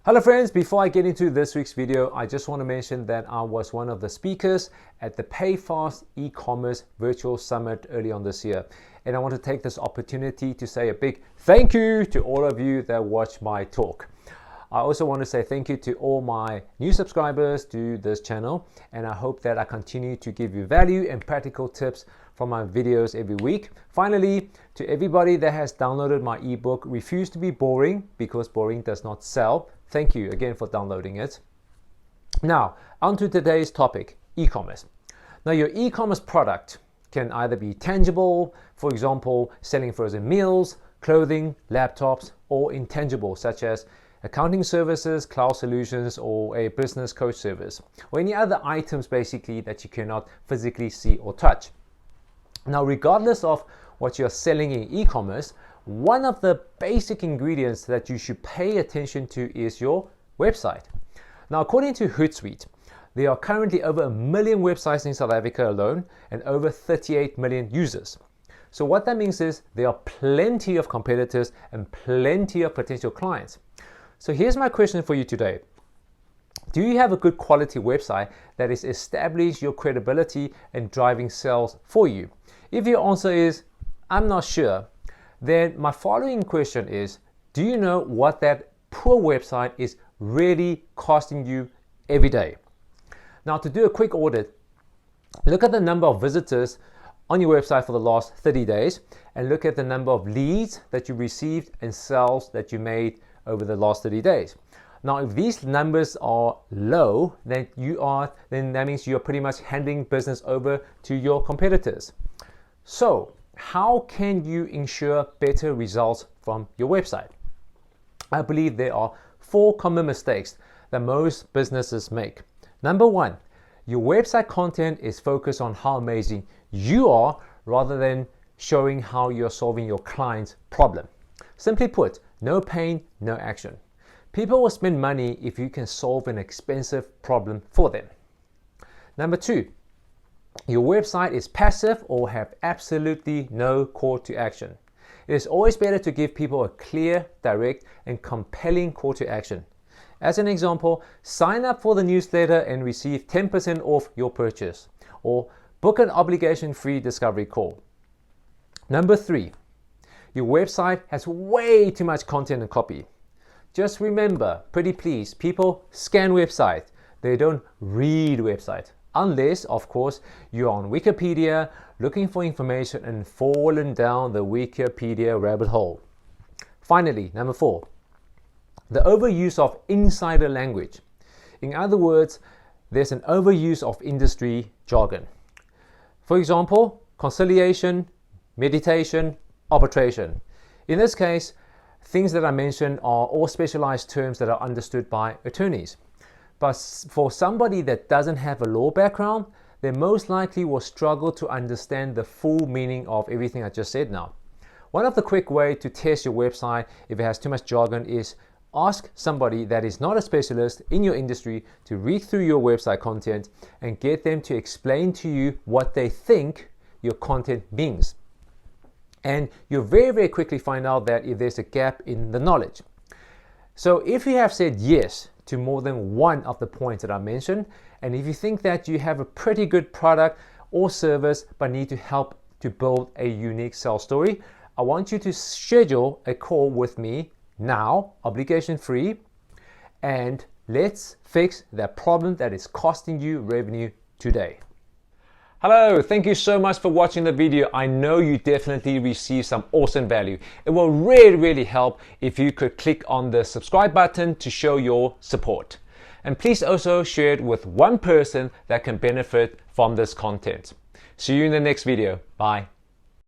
Hello friends, before I get into this week's video, I just want to mention that I was one of the speakers at the Pay Fast e-commerce virtual summit early on this year. And I want to take this opportunity to say a big thank you to all of you that watched my talk. I also want to say thank you to all my new subscribers to this channel, and I hope that I continue to give you value and practical tips from my videos every week. Finally, to everybody that has downloaded my ebook, Refuse to be Boring, because boring does not sell. Thank you again for downloading it. Now, on to today's topic, e-commerce. Now, your e-commerce product can either be tangible, for example, selling frozen meals, clothing, laptops, or intangible, such as accounting services, cloud solutions, or a business coach service, or any other items basically that you cannot physically see or touch. Now, regardless of what you're selling in e-commerce, one of the basic ingredients that you should pay attention to is your website. Now, according to Hootsuite, there are currently over 1 million websites in South Africa alone and over 38 million users. So what that means is there are plenty of competitors and plenty of potential clients. So here's my question for you today. Do you have a good quality website that is establishing your credibility and driving sales for you? If your answer is, I'm not sure, then my following question is, do you know what that poor website is really costing you every day? Now, to do a quick audit, look at the number of visitors on your website for the last 30 days and look at the number of leads that you received and sales that you made over the last 30 days. Now, if these numbers are low, then that means you're pretty much handing business over to your competitors. So, how can you ensure better results from your website? I believe there are 4 common mistakes that most businesses make. Number 1, your website content is focused on how amazing you are rather than showing how you're solving your client's problem. Simply put, no pain, no action. People will spend money if you can solve an expensive problem for them. Number 2, your website is passive or have absolutely no call to action. It is always better to give people a clear, direct, and compelling call to action. As an example, sign up for the newsletter and receive 10% off your purchase, or book an obligation-free discovery call. Number 3, your website has way too much content and copy. Just remember, pretty please, people scan websites. They don't read websites. Unless, of course, you're on Wikipedia looking for information and falling down the Wikipedia rabbit hole. Finally, number 4, the overuse of insider language. In other words, there's an overuse of industry jargon. For example, conciliation, mediation, arbitration. In this case, things that I mentioned are all specialized terms that are understood by attorneys. But for somebody that doesn't have a law background, they most likely will struggle to understand the full meaning of everything I just said now. One of the quick ways to test your website if it has too much jargon is ask somebody that is not a specialist in your industry to read through your website content and get them to explain to you what they think your content means. And you'll very, very quickly find out that if there's a gap in the knowledge. So if you have said yes to more than one of the points that I mentioned, and if you think that you have a pretty good product or service but need to help to build a unique sales story, I want you to schedule a call with me now, obligation free, and let's fix that problem that is costing you revenue today. Hello, thank you so much for watching the video. I know you definitely received some awesome value. It will really help if you could click on the subscribe button to show your support. And please also share it with one person that can benefit from this content. See you in the next video. Bye.